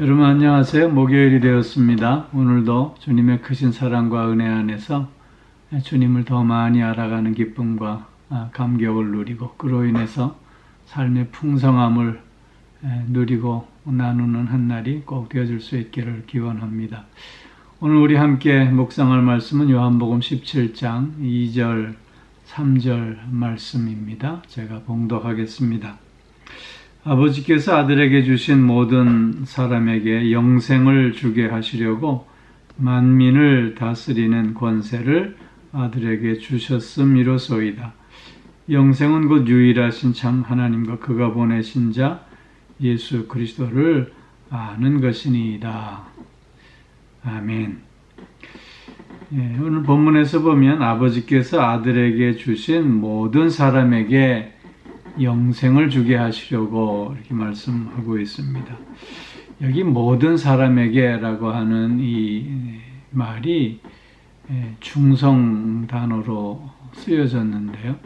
여러분 안녕하세요. 목요일이 되었습니다. 오늘도 주님의 크신 사랑과 은혜 안에서 주님을 더 많이 알아가는 기쁨과 감격을 누리고 그로 인해서 삶의 풍성함을 누리고 나누는 한 날이 꼭 되어줄 수 있기를 기원합니다. 오늘 우리 함께 묵상할 말씀은 요한복음 17장 2절 3절 말씀입니다. 제가 봉독하겠습니다. 아버지께서 아들에게 주신 모든 사람에게 영생을 주게 하시려고 만민을 다스리는 권세를 아들에게 주셨음이로소이다. 영생은 곧 유일하신 참 하나님과 그가 보내신 자 예수 그리스도를 아는 것이니이다. 아멘. 오늘 본문에서 보면 아버지께서 아들에게 주신 모든 사람에게 영생을 주게 하시려고 이렇게 말씀하고 있습니다. 여기 모든 사람에게 라고 하는 이 말이 중성 단어로 쓰여졌는데요.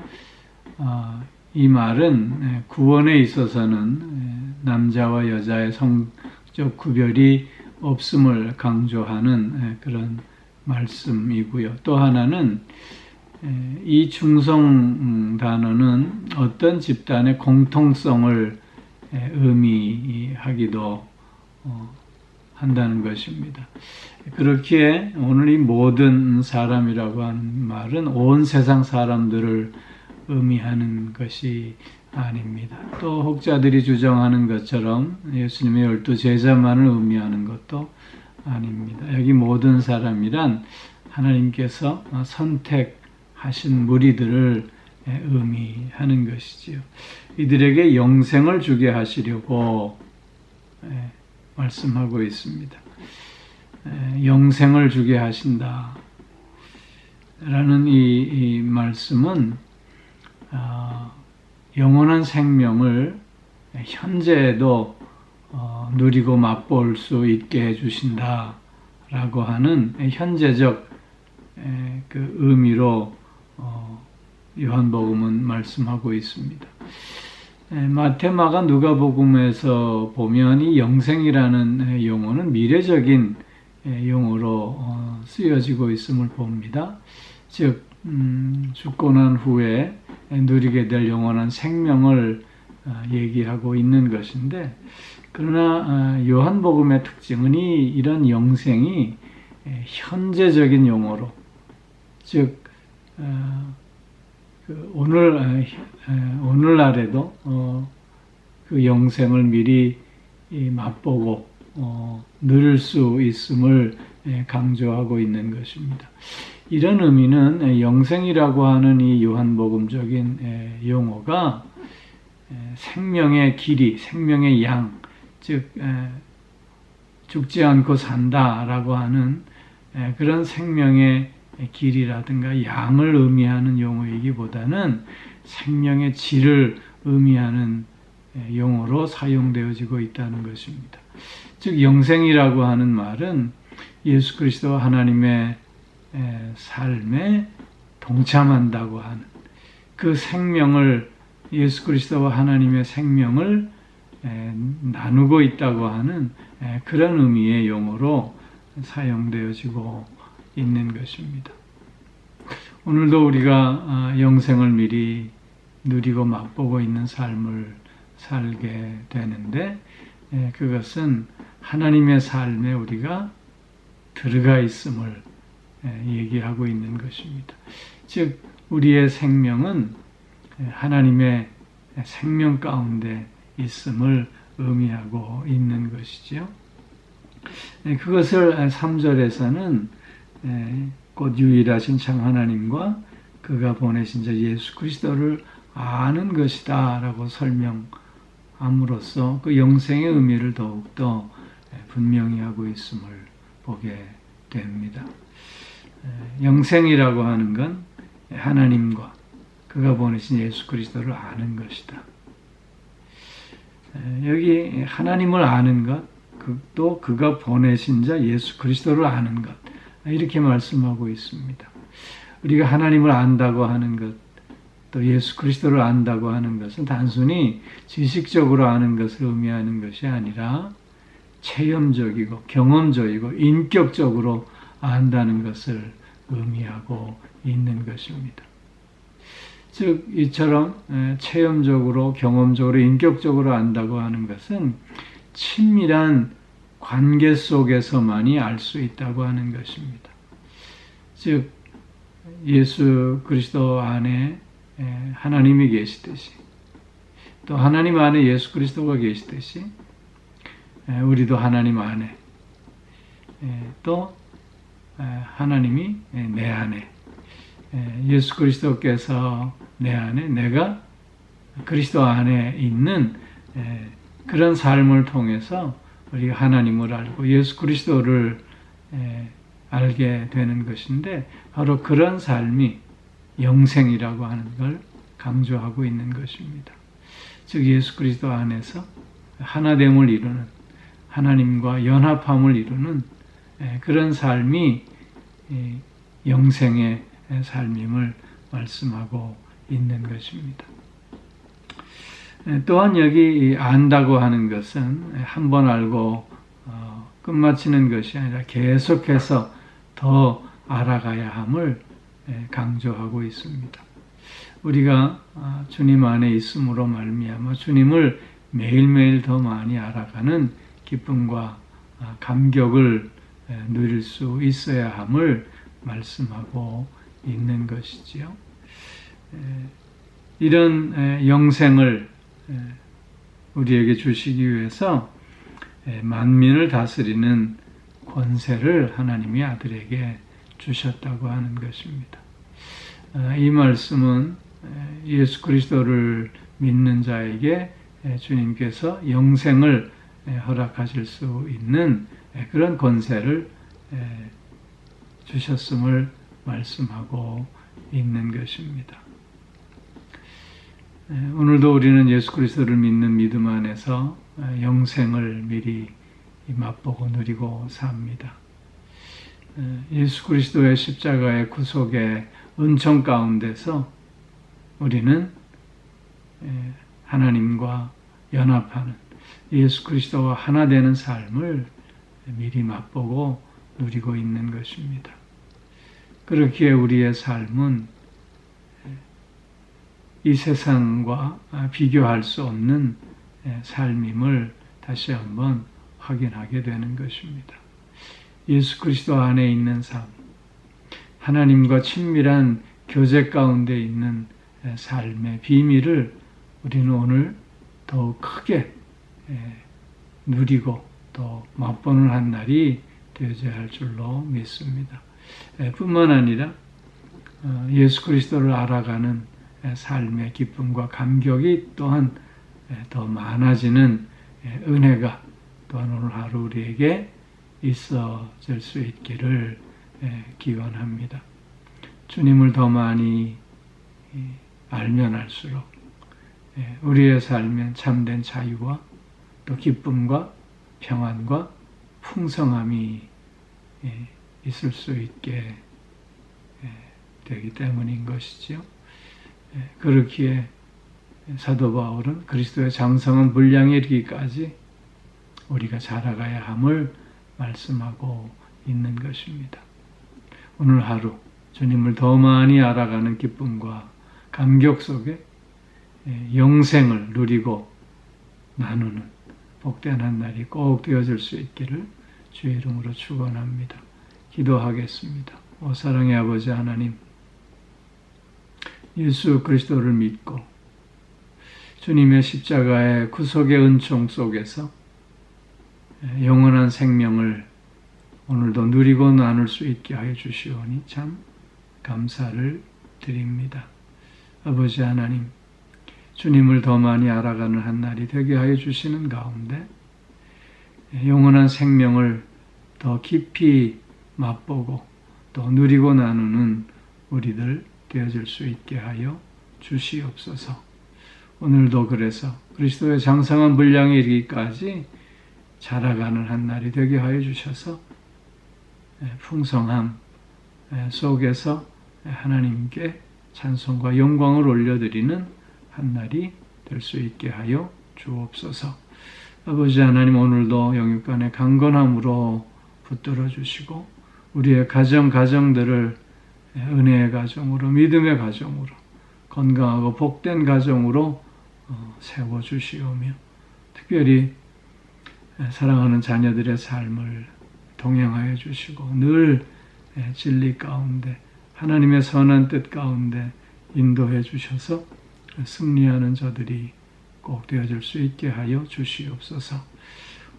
이 말은 구원에 있어서는 남자와 여자의 성적 구별이 없음을 강조하는 그런 말씀이고요. 또 하나는 이 중성 단어는 어떤 집단의 공통성을 의미하기도 한다는 것입니다. 그렇기에 오늘 이 모든 사람이라고 하는 말은 온 세상 사람들을 의미하는 것이 아닙니다. 또 혹자들이 주장하는 것처럼 예수님의 12제자만을 의미하는 것도 아닙니다. 여기 모든 사람이란 하나님께서 선택하신 무리들을 의미하는 것이지요. 이들에게 영생을 주게 하시려고 말씀하고 있습니다. 영생을 주게 하신다 라는 이 말씀은 영원한 생명을 현재에도 누리고 맛볼 수 있게 해주신다 라고 하는 현재적 그 의미로 요한복음은 말씀하고 있습니다. 마태, 마가, 누가복음에서 보면 이 영생이라는 용어는 미래적인 용어로 쓰여지고 있음을 봅니다. 즉 죽고 난 후에 누리게 될 영원한 생명을 얘기하고 있는 것인데, 그러나 요한복음의 특징은 이런 영생이 현재적인 용어로, 즉 오늘날에도 그 영생을 미리 맛보고 누릴 수 있음을 강조하고 있는 것입니다. 이런 의미는 영생이라고 하는 이 요한복음적인 용어가 생명의 길이, 생명의 양, 즉 죽지 않고 산다라고 하는 그런 생명의 길이라든가 양을 의미하는 용어이기보다는 생명의 질을 의미하는 용어로 사용되어지고 있다는 것입니다. 즉 영생이라고 하는 말은 예수 그리스도와 하나님의 삶에 동참한다고 하는 그 생명을, 예수 그리스도와 하나님의 생명을 나누고 있다고 하는 그런 의미의 용어로 사용되어지고 있는 것입니다. 오늘도 우리가 영생을 미리 누리고 맛보고 있는 삶을 살게 되는데, 그것은 하나님의 삶에 우리가 들어가 있음을 얘기하고 있는 것입니다. 즉 우리의 생명은 하나님의 생명 가운데 있음을 의미하고 있는 것이죠. 그것을 3절에서는 곧 유일하신 참 하나님과 그가 보내신 자 예수 그리스도를 아는 것이다 라고 설명함으로써 그 영생의 의미를 더욱더 분명히 하고 있음을 보게 됩니다. 영생이라고 하는 건 하나님과 그가 보내신 예수 그리스도를 아는 것이다. 여기 하나님을 아는 것, 또 그가 보내신 자 예수 그리스도를 아는 것, 이렇게 말씀하고 있습니다. 우리가 하나님을 안다고 하는 것, 또 예수 그리스도를 안다고 하는 것은 단순히 지식적으로 아는 것을 의미하는 것이 아니라 체험적이고 경험적이고 인격적으로 안다는 것을 의미하고 있는 것입니다. 즉 이처럼 체험적으로 경험적으로 인격적으로 안다고 하는 것은 친밀한 관계 속에서만이 알 수 있다고 하는 것입니다. 즉 예수 그리스도 안에 하나님이 계시듯이 또 하나님 안에 예수 그리스도가 계시듯이 우리도 하나님 안에 또 하나님이 내 안에 예수 그리스도께서 내 안에 내가 그리스도 안에 있는 그런 삶을 통해서 우리가 하나님을 알고 예수 그리스도를 알게 되는 것인데 바로 그런 삶이 영생이라고 하는 걸 강조하고 있는 것입니다. 즉 예수 그리스도 안에서 하나됨을 이루는 하나님과 연합함을 이루는 그런 삶이 영생의 삶임을 말씀하고 있는 것입니다. 또한 여기 안다고 하는 것은 한 번 알고 끝마치는 것이 아니라 계속해서 더 알아가야 함을 강조하고 있습니다. 우리가 주님 안에 있음으로 말미암아 주님을 매일매일 더 많이 알아가는 기쁨과 감격을 누릴 수 있어야 함을 말씀하고 있는 것이지요. 이런 영생을 우리에게 주시기 위해서 만민을 다스리는 권세를 하나님이 아들에게 주셨다고 하는 것입니다. 이 말씀은 예수 그리스도를 믿는 자에게 주님께서 영생을 허락하실 수 있는 그런 권세를 주셨음을 말씀하고 있는 것입니다. 오늘도 우리는 예수 그리스도를 믿는 믿음 안에서 영생을 미리 맛보고 누리고 삽니다. 예수 그리스도의 십자가의 구속의 은총 가운데서 우리는 하나님과 연합하는 예수 그리스도와 하나 되는 삶을 미리 맛보고 누리고 있는 것입니다. 그렇기에 우리의 삶은 이 세상과 비교할 수 없는 삶임을 다시 한번 확인하게 되는 것입니다. 예수 그리스도 안에 있는 삶, 하나님과 친밀한 교제 가운데 있는 삶의 비밀을 우리는 오늘 더욱 크게 누리고 또 맛보는 한 날이 되어야 할 줄로 믿습니다. 뿐만 아니라 예수 그리스도를 알아가는 삶의 기쁨과 감격이 또한 더 많아지는 은혜가 또한 오늘 하루 우리에게 있어질 수 있기를 기원합니다. 주님을 더 많이 알면 알수록 우리의 삶엔 참된 자유와 또 기쁨과 평안과 풍성함이 있을 수 있게 되기 때문인 것이죠. 그렇기에 사도 바울은 그리스도의 장성한 분량에 이르기까지 우리가 자라가야 함을 말씀하고 있는 것입니다. 오늘 하루 주님을 더 많이 알아가는 기쁨과 감격 속에 영생을 누리고 나누는 복된 한 날이 꼭 되어질 수 있기를 주의 이름으로 축원합니다. 기도하겠습니다. 오 사랑의 아버지 하나님, 예수 그리스도를 믿고 주님의 십자가의 구속의 은총 속에서 영원한 생명을 오늘도 누리고 나눌 수 있게 하여 주시오니 참 감사를 드립니다. 아버지 하나님, 주님을 더 많이 알아가는 한 날이 되게 하여 주시는 가운데 영원한 생명을 더 깊이 맛보고 또 누리고 나누는 우리들 되어질 수 있게 하여 주시옵소서. 오늘도 그래서 그리스도의 장성한 분량에 이르기까지 자라가는 한 날이 되게 하여 주셔서 풍성함 속에서 하나님께 찬송과 영광을 올려드리는 한 날이 될 수 있게 하여 주옵소서. 아버지 하나님, 오늘도 영육간의 강건함으로 붙들어 주시고 우리의 가정들을 은혜의 가정으로, 믿음의 가정으로, 건강하고 복된 가정으로 세워주시오며, 특별히 사랑하는 자녀들의 삶을 동행하여 주시고 늘 진리 가운데 하나님의 선한 뜻 가운데 인도해 주셔서 승리하는 저들이 꼭 되어질 수 있게 하여 주시옵소서.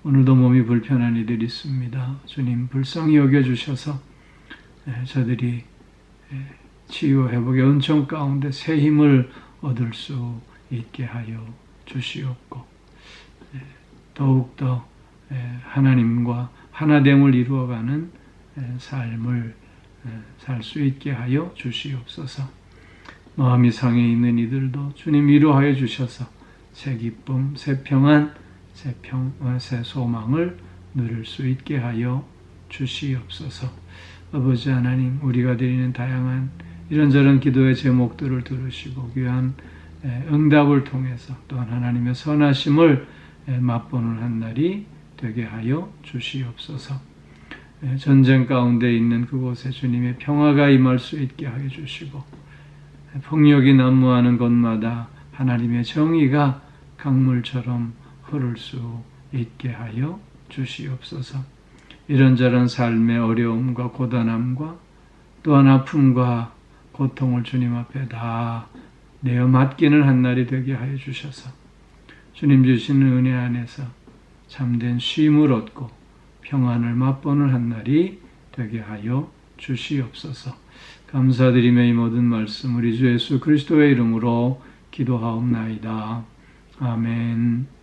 오늘도 몸이 불편한 이들이 있습니다. 주님 불쌍히 여겨주셔서 저들이 치유 회복의 은총 가운데 새 힘을 얻을 수 있게 하여 주시옵고, 더욱더 하나님과 하나됨을 이루어가는 삶을 살 수 있게 하여 주시옵소서. 마음이 상해 있는 이들도 주님 위로하여 주셔서 새 기쁨, 새 평안, 새 소망을 누릴 수 있게 하여 주시옵소서. 아버지 하나님, 우리가 드리는 다양한 이런저런 기도의 제목들을 들으시고 귀한 응답을 통해서 또한 하나님의 선하심을 맛보는 한 날이 되게 하여 주시옵소서. 전쟁 가운데 있는 그곳에 주님의 평화가 임할 수 있게 하여 주시고, 폭력이 난무하는 곳마다 하나님의 정의가 강물처럼 흐를 수 있게 하여 주시옵소서. 이런저런 삶의 어려움과 고단함과 또한 아픔과 고통을 주님 앞에 다 내어 맡기는 한 날이 되게 하여 주셔서 주님 주시는 은혜 안에서 참된 쉼을 얻고 평안을 맛보는 한 날이 되게 하여 주시옵소서. 감사드리며 이 모든 말씀 우리 주 예수 그리스도의 이름으로 기도하옵나이다. 아멘.